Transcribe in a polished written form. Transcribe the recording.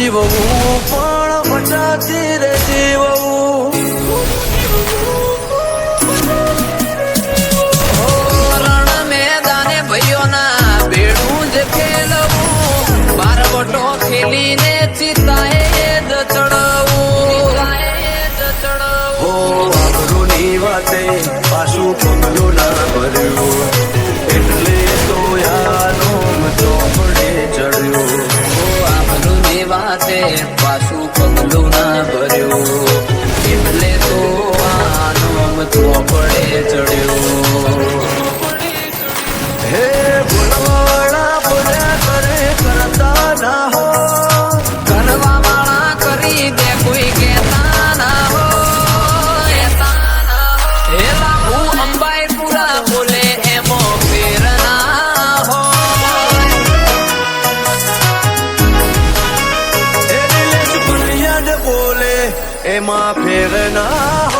જીવવું પણ બચાતી રે જીવવું રણ મેદાને ભાઈઓના બેડું જ ખેલવું બારવટો ખેલીને ચિતાએ જ ચડવું હો આબરૂની વાતે પાછું પગલું ના ભર્યું એટલે તો યાનો ચોપડે ચડ્યો આબરૂની વાતે પાછું પગલું ના ભર્યું એટલે તો આનો ચોપડે ચડ્યો હે બોલવાળા બોલ્યા કરે કરતા ના હો કરવા વાળા કરી દે કોઈ કહેતા ના હો હે લાભુ અંબાઈ પૂરા બોલે એમો ફેર ના હો એ દિલેશ બુનિયાદ બોલે એમાં ફેર ના